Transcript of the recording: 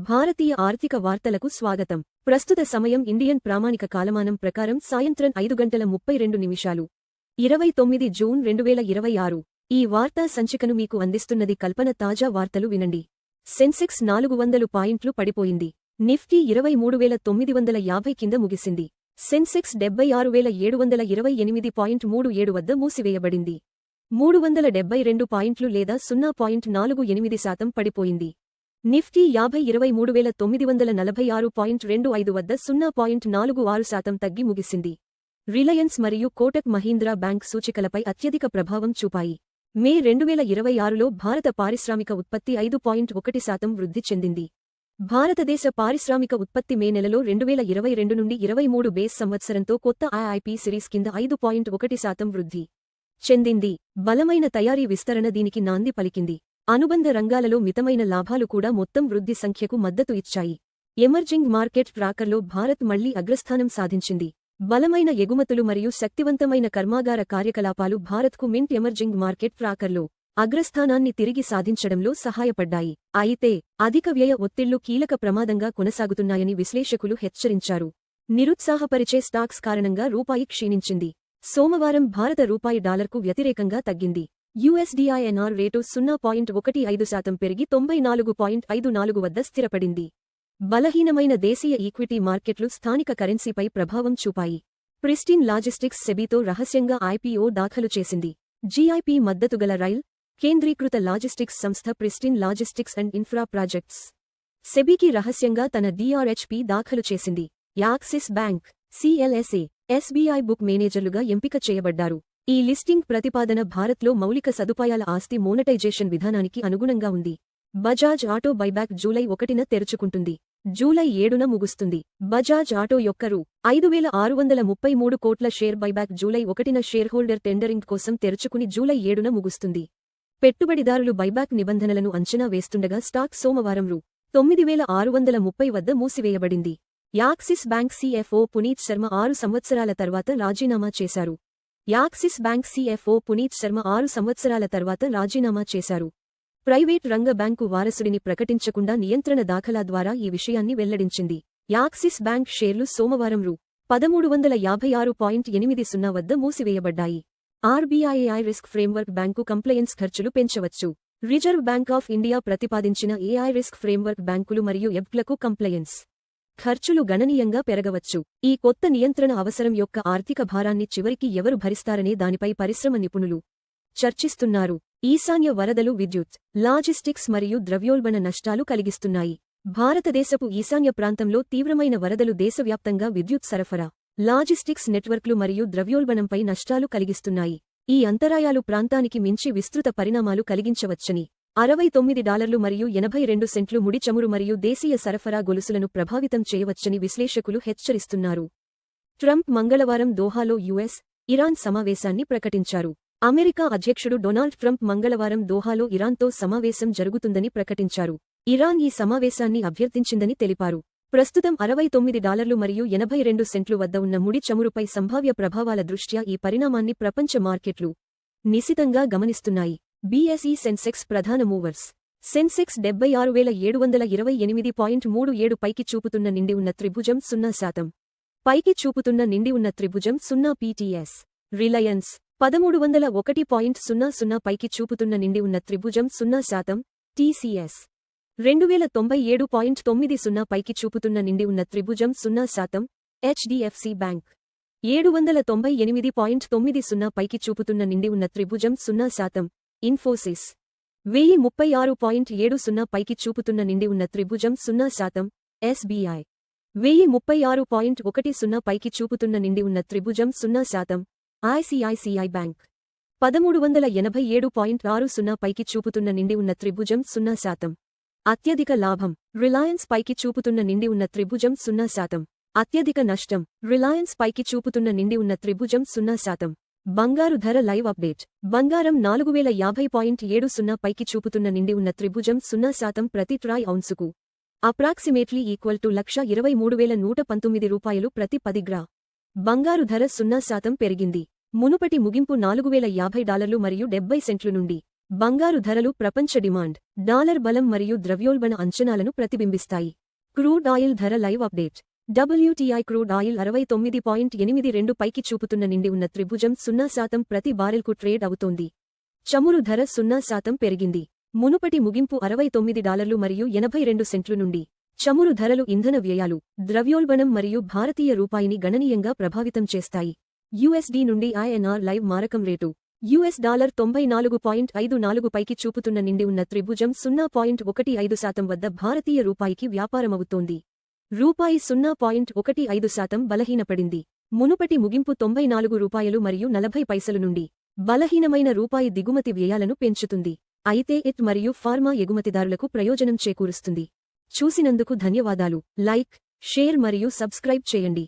భారతీయ ఆర్థిక వార్తలకు స్వాగతం. ప్రస్తుత సమయం ఇండియన్ ప్రామాణిక కాలమానం ప్రకారం సాయంత్రం 5:32. 29 జూన్ 2026. ఈ వార్తా సంచికను మీకు అందిస్తున్నది కల్పన. తాజా వార్తలు వినండి. సెన్సెక్స్ 400 పాయింట్లు పడిపోయింది. నిఫ్టీ 23,950 కింద ముగిసింది. సెన్సెక్స్ 76,728.37 వద్ద మూసివేయబడింది. 372 పాయింట్లు లేదా 0.48% పడిపోయింది. నిఫ్టీ 23,946.25 వద్ద 0.46% తగ్గి ముగిసింది. రిలయన్స్ మరియు కోటక్ మహీంద్రా బ్యాంక్ సూచికలపై అత్యధిక ప్రభావం చూపాయి. మే 2026లో భారత పారిశ్రామిక ఉత్పత్తి 5.1% వృద్ధి చెందింది. భారతదేశ పారిశ్రామిక ఉత్పత్తి మే నెలలో 2022 నుండి 23 బేస్ సంవత్సరంతో కొత్త ఐఐపి సిరీస్ కింద 5.1% వృద్ధి చెందింది. బలమైన తయారీ విస్తరణ దీనికి నాంది పలికింది. అనుబంధ రంగాలలో మితమైన లాభాలు కూడా మొత్తం వృద్ధి సంఖ్యకు మద్దతు ఇచ్చాయి. ఎమర్జింగ్ మార్కెట్ ట్రాకర్లో భారత్ మళ్లీ అగ్రస్థానం సాధించింది. బలమైన ఎగుమతులు మరియు శక్తివంతమైన కర్మాగార కార్యకలాపాలు భారత్కు మింట్ ఎమర్జింగ్ మార్కెట్ ట్రాకర్లో అగ్రస్థానాన్ని తిరిగి సాధించడంలో సహాయపడ్డాయి. అయితే అధిక వ్యయ ఒత్తిళ్లు కీలక ప్రమాదంగా కొనసాగుతున్నాయని విశ్లేషకులు హెచ్చరించారు. నిరుత్సాహపరిచే స్టాక్స్ కారణంగా రూపాయి క్షీణించింది. సోమవారం భారత రూపాయి డాలర్కు వ్యతిరేకంగా తగ్గింది. USD/INR రేటు 0.15% పెరిగి 94.54 వద్ద స్థిరపడింది. బలహీనమైన దేశీయ ఈక్విటీ మార్కెట్లు స్థానిక కరెన్సీపై ప్రభావం చూపాయి. ప్రిస్టిన్ లాజిస్టిక్స్ సెబీతో రహస్యంగా IPO దాఖలు చేసింది. GIP మద్దతుగల రైల్ కేంద్రీకృత లాజిస్టిక్స్ సంస్థ pristine logistics and infra projects సెబీకి రహస్యంగా తన DRHP దాఖలు చేసింది. Axis bank, CLSA, SBI book మేనేజర్లుగా ఎంపిక చేయబడ్డారు. ఈ లిస్టింగ్ ప్రతిపాదన భారత్లో మౌలిక సదుపాయాల ఆస్తి మోనటైజేషన్ విధానానికి అనుగుణంగా ఉంది. బజాజ్ ఆటో బైబ్యాక్ జూలై 1న తెరుచుకుంటుంది. జూలై 7న ముగుస్తుంది. బజాజ్ ఆటో యొక్క రూ. 5,633 కోట్ల షేర్ బైబ్యాక్ జూలై 1న షేర్హోల్డర్ టెండరింగ్ కోసం తెరుచుకుని జూలై 7న ముగుస్తుంది. పెట్టుబడిదారులు బైబ్యాక్ నిబంధనలను అంచనా వేస్తుండగా స్టాక్ సోమవారం రూ. 9,630 వద్ద మూసివేయబడింది. Axis Bank CFO Puneet Sharma 6 సంవత్సరాల తర్వాత రాజీనామా చేశారు. Axis Bank CFO Puneet Sharma 6 సంవత్సరాల తర్వాత రాజీనామా చేశారు. ప్రైవేట్ రంగ బ్యాంకు వారసుడిని ప్రకటించకుండా నియంత్రణ దాఖలా ద్వారా ఈ విషయాన్ని వెల్లడించింది. యాక్సిస్ బ్యాంక్ షేర్లు సోమవారం రూ. 1356.80 వద్ద మూసివేయబడ్డాయి. RBI risk framework bank compliance ఖర్చులు పెంచవచ్చు. రిజర్వ్ బ్యాంక్ ఆఫ్ ఇండియా ప్రతిపాదించిన AI రిస్క్ ఫ్రేమ్వర్క్ బ్యాంకులు మరియు ఎబ్లకు కంప్లయన్స్ ఖర్చులు గణనీయంగా పెరగవచ్చు. ఈ కొత్త నియంత్రణ అవసరం యొక్క ఆర్థిక భారాన్ని చివరికి ఎవరు భరిస్తారనే దానిపై పరిశ్రమ నిపుణులు చర్చిస్తున్నారు. ఈశాన్య వరదలు విద్యుత్, లాజిస్టిక్స్ మరియు ద్రవ్యోల్బణ నష్టాలు కలిగిస్తున్నాయి. భారతదేశపు ఈశాన్య ప్రాంతంలో తీవ్రమైన వరదలు దేశవ్యాప్తంగా విద్యుత్ సరఫరా, లాజిస్టిక్స్ నెట్వర్క్లు మరియు ద్రవ్యోల్బణంపై నష్టాలు కలిగిస్తున్నాయి. ఈ అంతరాయాలు ప్రాంతానికి మించి విస్తృత పరిణామాలు కలిగించవచ్చని $69 మరియు 82 సెంట్లు ముడి చమురు మరియు దేశీయ సరఫరా గొలుసులను ప్రభావితం చేయవచ్చని విశ్లేషకులు హెచ్చరిస్తున్నారు. ట్రంప్ మంగళవారం దోహాలో US, ఇరాన్ సమావేశాన్ని ప్రకటించారు. అమెరికా అధ్యక్షుడు డొనాల్డ్ ట్రంప్ మంగళవారం దోహాలో ఇరాన్తో సమావేశం జరుగుతుందని ప్రకటించారు. ఇరాన్ ఈ సమావేశాన్ని అభ్యర్థించిందని తెలిపారు. ప్రస్తుతం $69 మరియు 82 సెంట్లు వద్ద ఉన్న ముడి చమురుపై సంభావ్య ప్రభావాల దృష్ట్యా ఈ పరిణామాన్ని ప్రపంచ మార్కెట్లు నిశితంగా గమనిస్తున్నాయి. BSE సెన్సెక్స్ ప్రధాన మూవర్స్. సెన్సెక్స్ 76,728.37 పైకి చూపుతున్న నిండి ఉన్న త్రిభుజం 0%. పైకి చూపుతున్న నిండి ఉన్న త్రిభుజం 0 PTS. రిలయన్స్ 1301.00 పైకి చూపుతున్న నిండి ఉన్న త్రిభుజం 0%. TCS 2097.90 పైకి చూపుతున్న నిండి ఉన్న త్రిభుజం 0%. HDFC బ్యాంక్ 798.90 పైకి చూపుతున్న నిండి ఉన్న త్రిభుజం 0%. ఇన్ఫోసిస్ 1036.70 పైకి చూపుతున్న నిండి ఉన్న త్రిభుజం 0%. SBI 1036.10 పైకి చూపుతున్న నిండి ఉన్న త్రిభుజం 0%. ICICI బ్యాంక్ 1387.60 పైకి చూపుతున్న నిండి ఉన్న త్రిభుజం 0%. అత్యధిక లాభం రిలయన్స్ పైకి చూపుతున్న నిండి ఉన్న త్రిభుజం 0%. అత్యధిక నష్టం రిలయన్స్ పైకి చూపుతున్న నిండి ఉన్న త్రిభుజం 0%. బంగారు ధర లైవ్ అప్డేట్. బంగారం 4050.70 పైకి చూపుతున్న నిండి ఉన్న త్రిభుజం 0% ప్రతి ట్రాయ్ ఔన్సుకు అప్రాక్సిమేట్లీ ఈక్వల్ టు 1,23,119 ప్రతి 10 గ్రా. బంగారు ధర 0% పెరిగింది. మునుపటి ముగింపు $4,050 మరియు 70 సెంట్లు నుండి బంగారు ధరలు ప్రపంచ డిమాండ్, డాలర్ బలం మరియు ద్రవ్యోల్బణ అంచనాలను ప్రతిబింబిస్తాయి. క్రూడ్ ఆయిల్ ధర live update. WTI crude oil 69.82 పైకి చూపుతున్న నిండి ఉన్న త్రిభుజం 0% ప్రతి బారెల్కు ట్రేడ్ అవుతోంది. చమురు ధర 0% పెరిగింది. మునుపటి ముగింపు $69 మరియు 82 సెంట్లు నుండి. చమురు ధరలు ఇంధన వ్యయాలు, ద్రవ్యోల్బణం మరియు భారతీయ రూపాయిని గణనీయంగా ప్రభావితం చేస్తాయి. USD నుండి INR లైవ్ మారకం రేటు. $94.54 పైకి చూపుతున్న నిండి ఉన్న త్రిభుజం 0.15% వద్ద భారతీయ రూపాయికి వ్యాపారమవుతోంది. రూపాయి 0.15% బలహీనపడింది. మునుపటి ముగింపు $94 మరియు 40 పైసలు నుండి. బలహీనమైన రూపాయి దిగుమతి వ్యయాలను పెంచుతుంది. అయితే IT మరియు ఫార్మా ఎగుమతిదారులకు ప్రయోజనం చేకూరుస్తుంది. చూసినందుకు ధన్యవాదాలు. లైక్, షేర్ మరియు సబ్స్క్రైబ్ చేయండి.